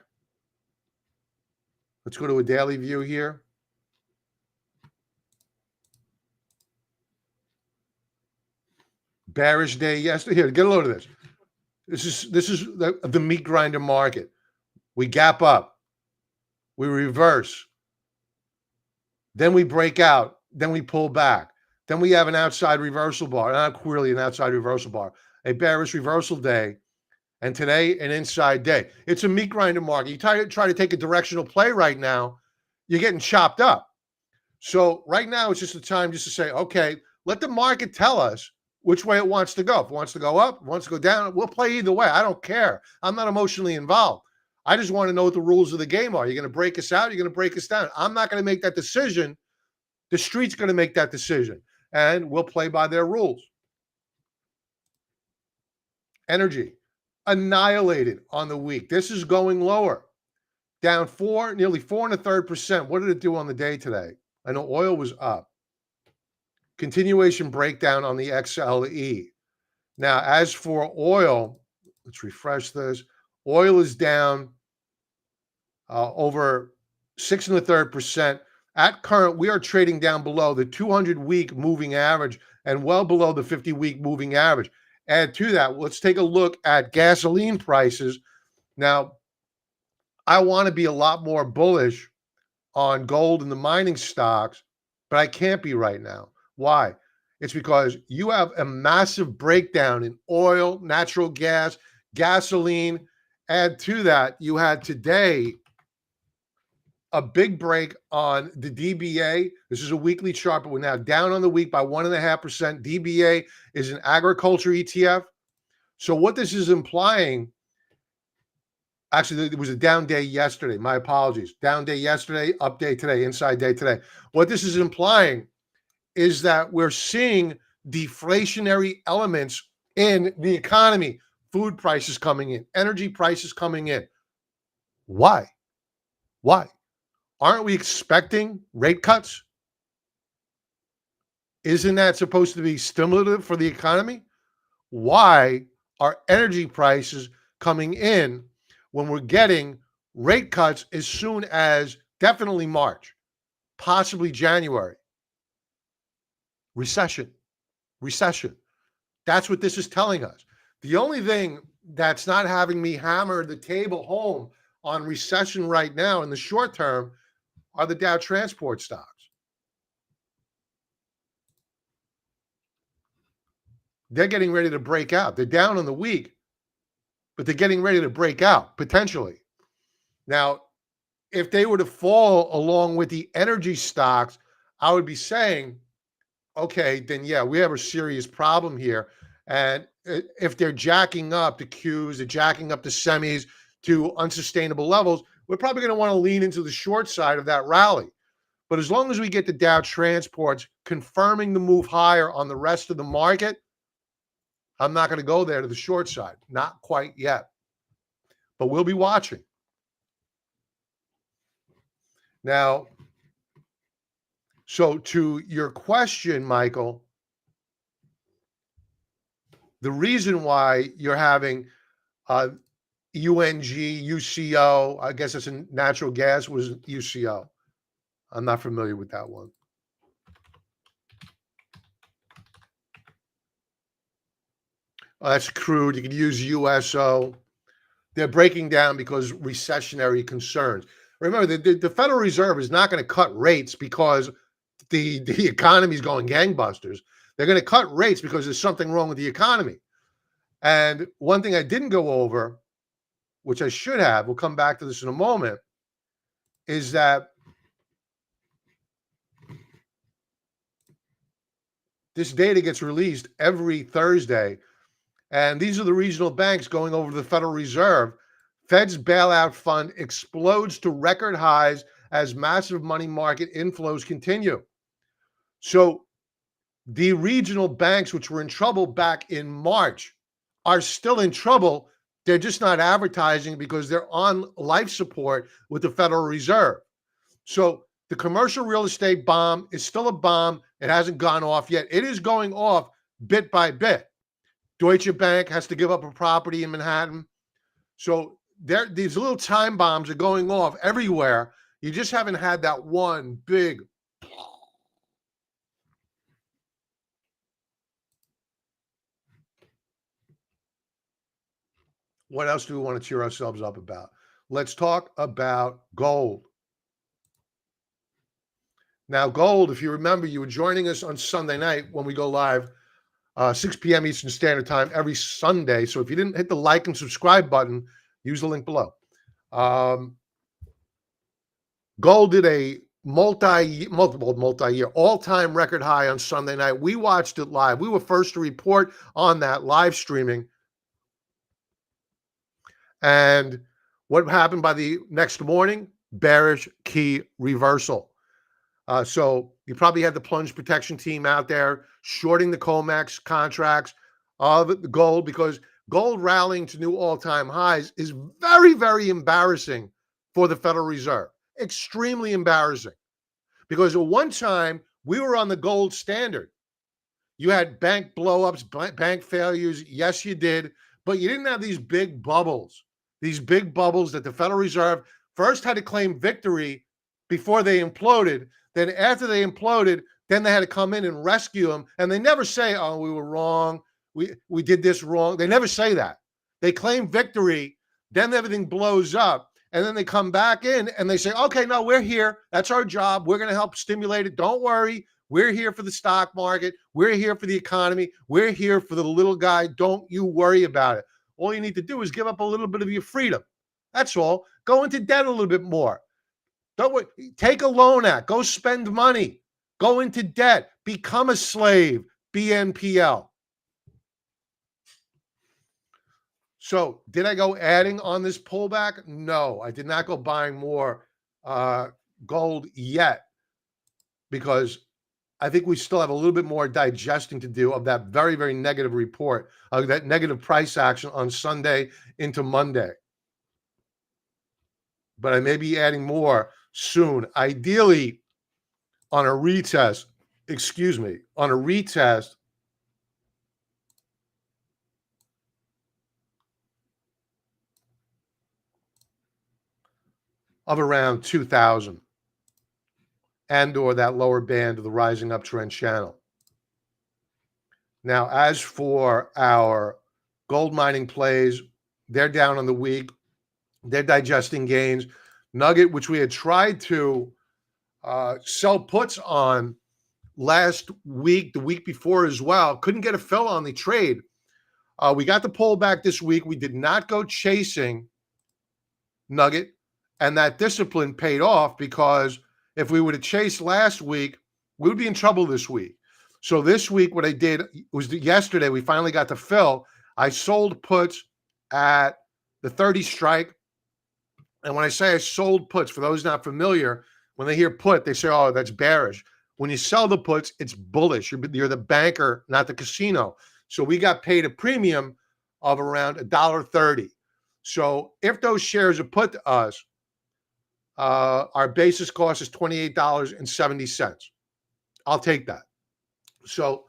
Let's go to a daily view here. Bearish day yesterday. Here, get a load of this. This is the meat grinder market. We gap up. We reverse. Then we break out. Then we pull back. Then we have an outside reversal bar. Not really an outside reversal bar. A bearish reversal day. And today, an inside day. It's a meat grinder market. You try to take a directional play right now, you're getting chopped up. So right now, it's just a time just to say, okay, let the market tell us which way it wants to go. If it wants to go up, if it wants to go down, we'll play either way. I don't care. I'm not emotionally involved. I just want to know what the rules of the game are. You're going to break us out. You're going to break us down. I'm not going to make that decision. The street's going to make that decision. And we'll play by their rules. Energy. Annihilated on the week. This is going lower. Down nearly 4.33%. What did it do on the day today? I know oil was up. Continuation breakdown on the XLE. Now, as for oil, let's refresh this. Oil is down over 6.33%. At current, we are trading down below the 200-week moving average and well below the 50-week moving average. Add to that, let's take a look at gasoline prices. Now, I want to be a lot more bullish on gold and the mining stocks, but I can't be right now. Why? It's because you have a massive breakdown in oil, natural gas, gasoline. Add to that, you had today a big break on the DBA. This is a weekly chart, but we're now down on the week by 1.5%. DBA is an agriculture ETF. So what this is implying, actually, there was a down day yesterday. My apologies. Down day yesterday, up day today, inside day today. What this is implying is that we're seeing deflationary elements in the economy. Food prices coming in, energy prices coming in. Why? Why? Aren't we expecting rate cuts? Isn't that supposed to be stimulative for the economy? Why are energy prices coming in when we're getting rate cuts as soon as definitely March, possibly January? Recession. That's what this is telling us. The only thing that's not having me hammer the table home on recession right now in the short term are the Dow transport stocks. They're getting ready to break out. They're down on the week, but they're getting ready to break out, potentially. Now, if they were to fall along with the energy stocks, I would be saying, okay, then yeah, we have a serious problem here. And if they're jacking up the Qs, they're jacking up the semis to unsustainable levels, we're probably going to want to lean into the short side of that rally. But as long as we get the Dow transports confirming the move higher on the rest of the market, I'm not going to go there to the short side. Not quite yet. But we'll be watching. Now, so to your question, Michael, the reason why you're having UNG, UCO, I guess it's in natural gas, was UCO. I'm not familiar with that one. Oh, that's crude. You could use USO. they're breaking down because recessionary concerns. Remember, the Federal Reserve is not going to cut rates because the economy is going gangbusters. They're going to cut rates because there's something wrong with the economy. And one thing I didn't go over, which I should have, we'll come back to this in a moment, is that this data gets released every Thursday. And these are the regional banks going over to the Federal Reserve. Fed's bailout fund explodes to record highs as massive money market inflows continue. So the regional banks, which were in trouble back in March, are still in trouble. They're just not advertising because they're on life support with the Federal Reserve. So the commercial real estate bomb is still a bomb. It hasn't gone off yet. It is going off bit by bit. Deutsche Bank has to give up a property in Manhattan. So these little time bombs are going off everywhere. You just haven't had that one big. What else do we want to cheer ourselves up about? Let's talk about gold. Now, gold, if you remember, you were joining us on Sunday night when we go live, 6 p.m. Eastern Standard Time every Sunday. So if you didn't hit the like and subscribe button, use the link below. Gold did a multi-year all-time record high on Sunday night. We watched it live. We were first to report on that live streaming. And what happened by the next morning? Bearish key reversal. So you probably had the plunge protection team out there shorting the COMEX contracts of the gold, because gold rallying to new all-time highs is very, very embarrassing for the Federal Reserve. Extremely embarrassing. Because at one time, we were on the gold standard. You had bank blowups, bank failures. Yes, you did. But you didn't have these big bubbles. These big bubbles that the Federal Reserve first had to claim victory before they imploded. Then after they imploded, then they had to come in and rescue them. And they never say, oh, we were wrong. We did this wrong. They never say that. They claim victory. Then everything blows up. And then they come back in and they say, okay, no, we're here. That's our job. We're going to help stimulate it. Don't worry. We're here for the stock market. We're here for the economy. We're here for the little guy. Don't you worry about it. All you need to do is give up a little bit of your freedom. That's all. Go into debt a little bit more. Don't worry. Take a loan out. Go spend money. Go into debt. Become a slave. BNPL. So did I go adding on this pullback? No, I did not go buying more gold yet, because I think we still have a little bit more digesting to do of that very, very negative report, of that negative price action on Sunday into Monday. But I may be adding more soon, ideally on a retest, on a retest of around 2,000 and or that lower band of the rising uptrend channel. Now, as for our gold mining plays, they're down on the week. They're digesting gains. Nugget, which we had tried to sell puts on last week, the week before as well, couldn't get a fill on the trade. We got the pullback this week. We did not go chasing Nugget, and that discipline paid off, because if we would have chased last week, we would be in trouble this week. So this week, what I did was yesterday, we finally got the fill. I sold puts at the 30 strike. And when I say I sold puts, for those not familiar, when they hear put, they say, oh, that's bearish. When you sell the puts, it's bullish. You're the banker, not the casino. So we got paid a premium of around $1.30. So if those shares are put to us, our basis cost is $28.70. I'll take that. So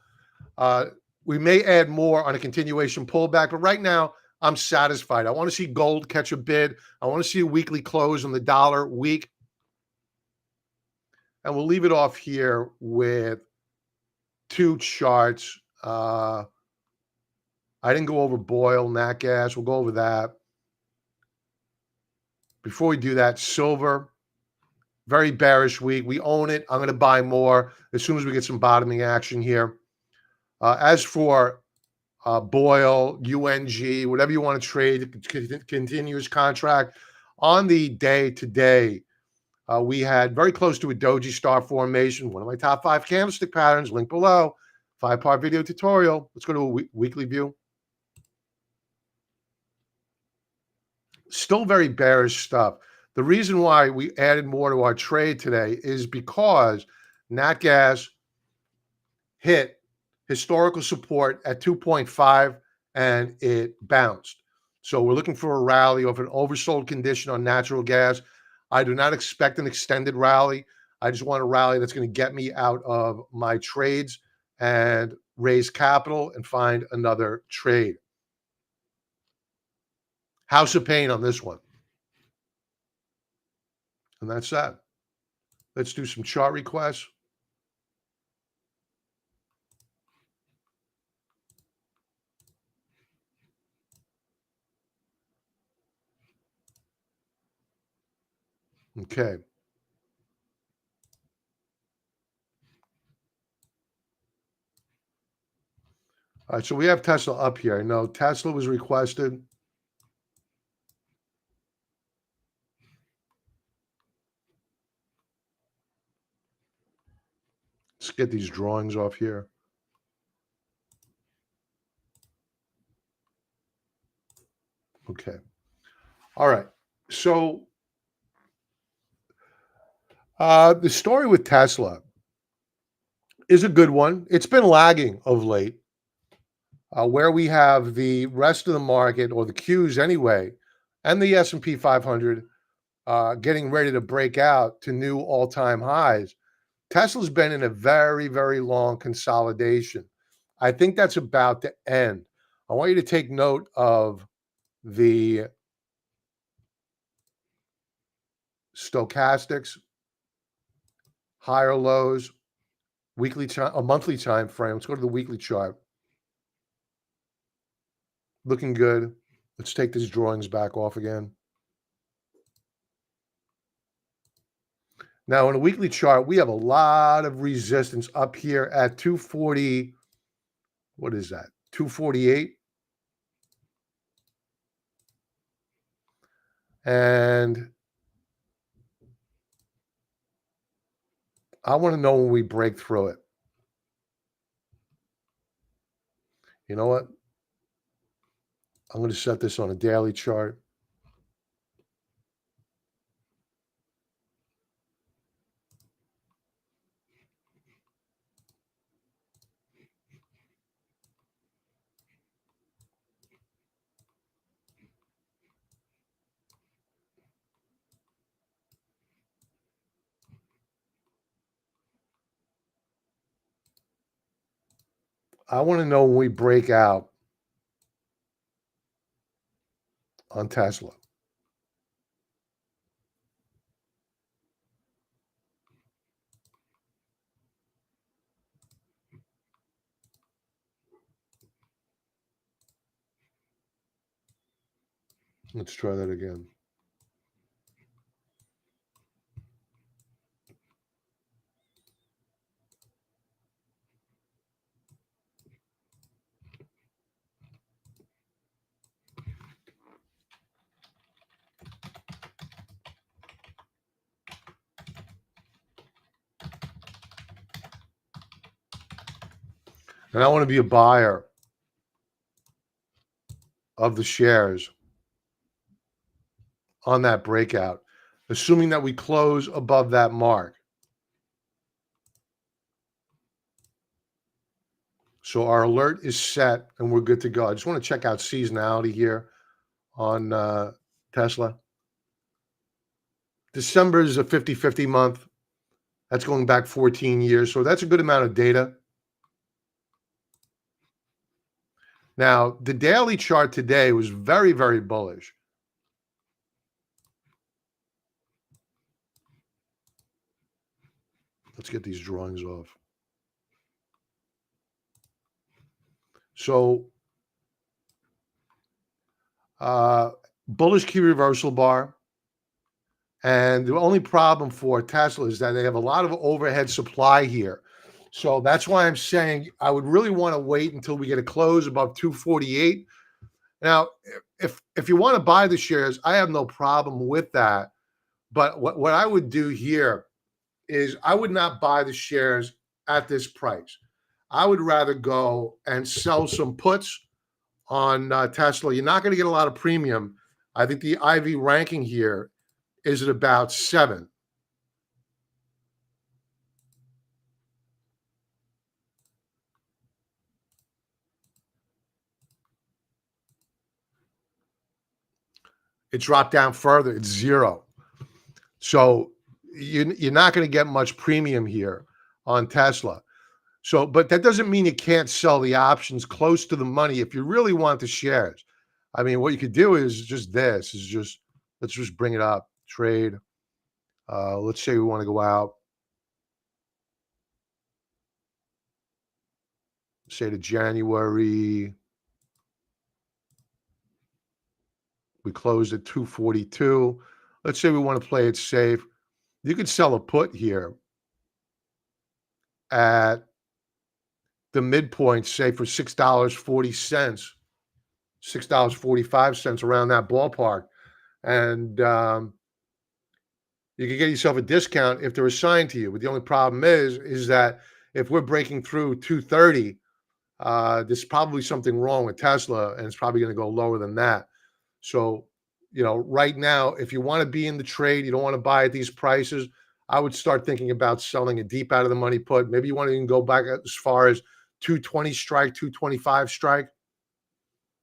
we may add more on a continuation pullback, but right now I'm satisfied. I want to see gold catch a bid. I want to see a weekly close on the dollar week. And we'll leave it off here with two charts. I didn't go over Boyle, Nat Gas. We'll go over that. Before we do that, silver, very bearish week. We own it. I'm going to buy more as soon as we get some bottoming action here. As for Boyle, UNG, whatever you want to trade, continuous contract. On the day today, we had very close to a doji star formation, one of my top 5 candlestick patterns, link below, 5-part video tutorial. Let's go to a weekly view. Still very bearish stuff. The reason why we added more to our trade today is because Nat Gas hit historical support at 2.5 and it bounced. So we're looking for a rally of an oversold condition on natural gas. I do not expect an extended rally. I just want a rally that's going to get me out of my trades and raise capital and find another trade. House of pain on this one. And that's that. Let's do some chart requests. Okay. All right, so we have Tesla up here. I know Tesla was requested. Let's get these drawings off here. Okay. All right. So the story with Tesla is a good one. It's been lagging of late. Where we have the rest of the market, or the Qs anyway, and the S&P 500 getting ready to break out to new all-time highs, Tesla's been in a very, very long consolidation. I think that's about to end. I want you to take note of the stochastics, higher lows, weekly time, a monthly time frame. Let's go to the weekly chart. Looking good. Let's take these drawings back off again. Now, in a weekly chart, we have a lot of resistance up here at 240. What is that? 248. And I want to know when we break through it. You know what? I'm going to set this on a daily chart. I want to know when we break out on Tesla. Let's try that again. And I want to be a buyer of the shares on that breakout, assuming that we close above that mark. So our alert is set and we're good to go. I just want to check out seasonality here on Tesla. December is a 50-50 month. That's going back 14 years. So that's a good amount of data. Now, the daily chart today was very, very bullish. Let's get these drawings off. So, bullish key reversal bar. And the only problem for Tesla is that they have a lot of overhead supply here. So that's why I'm saying I would really want to wait until we get a close above 248. Now, if you want to buy the shares, I have no problem with that. But what I would do here is I would not buy the shares at this price. I would rather go and sell some puts on Tesla. You're not going to get a lot of premium. I think the IV ranking here is at about 7. It dropped down further. It's 0. So you're not going to get much premium here on Tesla. So, but that doesn't mean you can't sell the options close to the money if you really want the shares. I mean, what you could do is just this is just, let's just bring it up. Trade. Let's say we want to go out, say to January. We closed at 242. Let's say we want to play it safe. You could sell a put here at the midpoint, say for $6.40, $6.45, around that ballpark. And you can get yourself a discount if they're assigned to you. But the only problem is that if we're breaking through 230, there's probably something wrong with Tesla, and it's probably going to go lower than that. So, right now, if you want to be in the trade, you don't want to buy at these prices, I would start thinking about selling a deep out of the money put. Maybe you want to even go back as far as 220 strike, 225 strike.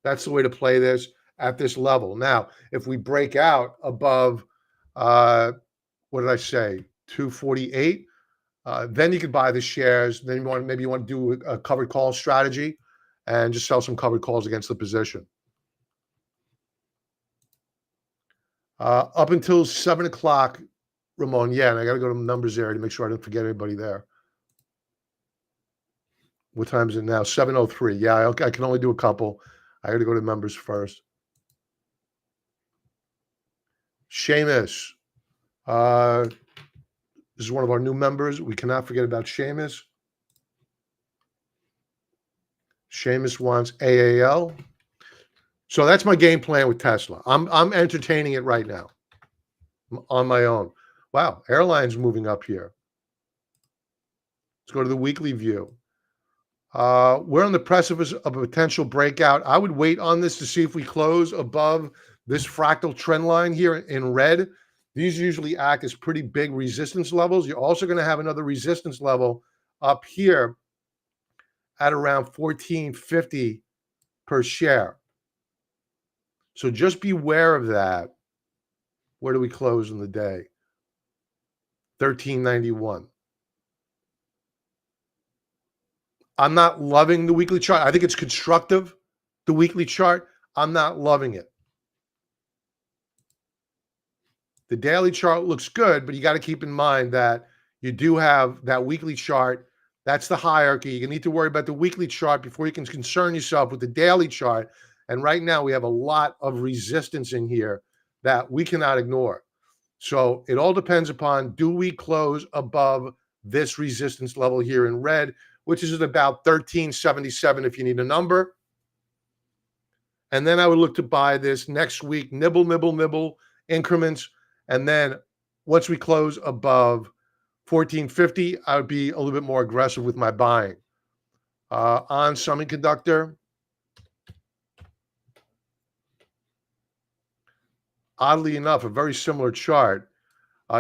That's the way to play this at this level. Now, if we break out above, what did I say, 248, then you could buy the shares. Then maybe you want to do a covered call strategy and just sell some covered calls against the position. Up until 7 o'clock, Ramon. Yeah, and I got to go to the numbers area to make sure I don't forget anybody there. What time is it now? 7:03. Yeah, I can only do a couple. I got to go to numbers first. Seamus. This is one of our new members. We cannot forget about Seamus. Seamus wants AAL. So that's my game plan with Tesla. I'm entertaining it right now on my own. Wow, airlines moving up here. Let's go to the weekly view. We're on the precipice of a potential breakout. I would wait on this to see if we close above this fractal trend line here in red. These usually act as pretty big resistance levels. You're also going to have another resistance level up here at around 1450 per share. So just beware of that. Where do we close in the day? 1391. I'm not loving the weekly chart. I think it's constructive, the weekly chart. I'm not loving it. The daily chart looks good, but you got to keep in mind that you do have that weekly chart. That's the hierarchy. You need to worry about the weekly chart before you can concern yourself with the daily chart. And right now we have a lot of resistance in here that we cannot ignore. So it all depends upon, do we close above this resistance level here in red, which is at about 1377 if you need a number. And then I would look to buy this next week, nibble increments. And then once we close above 1450, I would be a little bit more aggressive with my buying. On semiconductor, oddly enough, a very similar chart.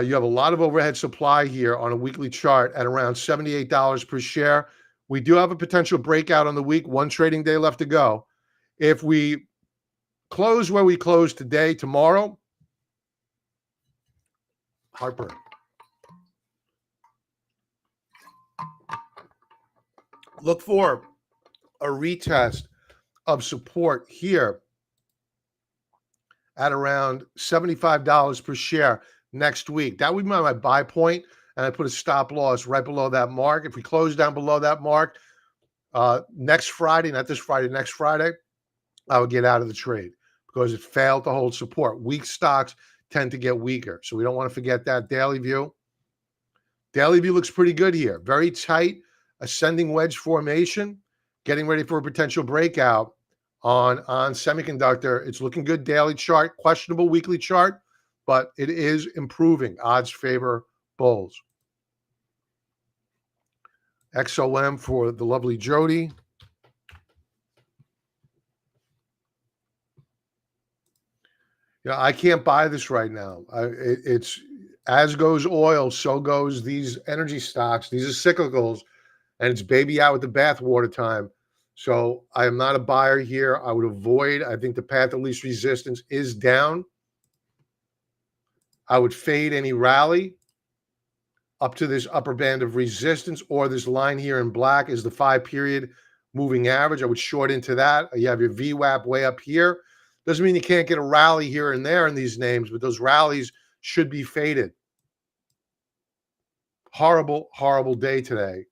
You have a lot of overhead supply here on a weekly chart at around $78 per share. We do have a potential breakout on the week, one trading day left to go. If we close where we close today, tomorrow, Harper. Look for a retest of support here at around $75 per share next week. That would be my buy point, and I put a stop loss right below that mark. If we close down below that mark next Friday, not this Friday, next Friday, I would get out of the trade because it failed to hold support. Weak stocks tend to get weaker. So we don't want to forget that. Daily view. Daily view looks pretty good here. Very tight ascending wedge formation, getting ready for a potential breakout on semiconductor. It's looking good. Daily chart, questionable weekly chart, but it is improving. Odds favor bulls. XOM for the lovely Jody. Yeah, I can't buy this right now. It's as goes oil, so goes these energy stocks. These are cyclicals, and it's baby out with the bathwater time. So I am not a buyer here. I would avoid. I think the path of least resistance is down. I would fade any rally up to this upper band of resistance, or this line here in black is the 5-period moving average. I would short into that. You have your VWAP way up here. Doesn't mean you can't get a rally here and there in these names, but those rallies should be faded. Horrible, horrible day today.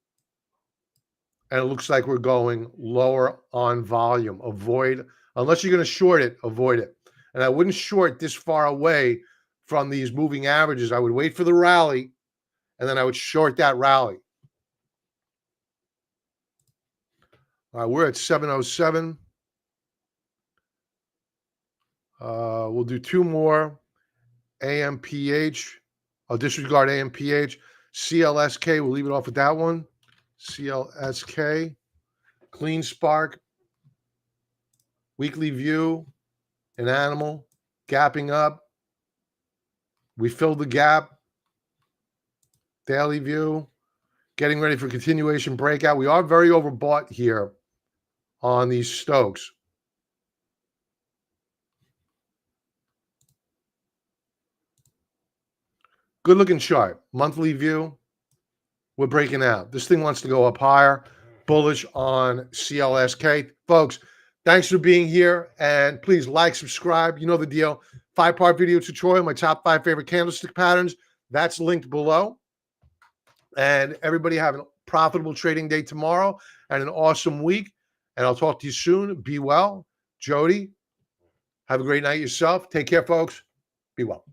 And it looks like we're going lower on volume. Avoid, unless you're going to short it, avoid it. And I wouldn't short this far away from these moving averages. I would wait for the rally, and then I would short that rally. All right, we're at 707. We'll do two more. AMPH. I'll disregard AMPH. CLSK, we'll leave it off with that one. CLSK. Clean Spark. Weekly view. An animal. Gapping up. We filled the gap. Daily view. Getting ready for continuation breakout. We are very overbought here on these Stokes. Good looking chart. Monthly view. We're breaking out. This thing wants to go up higher. Bullish on CLSK. Folks, thanks for being here. And please like, subscribe. You know the deal. 5-part video tutorial, my top 5 favorite candlestick patterns. That's linked below. And everybody have a profitable trading day tomorrow and an awesome week. And I'll talk to you soon. Be well. Jody, have a great night yourself. Take care, folks. Be well.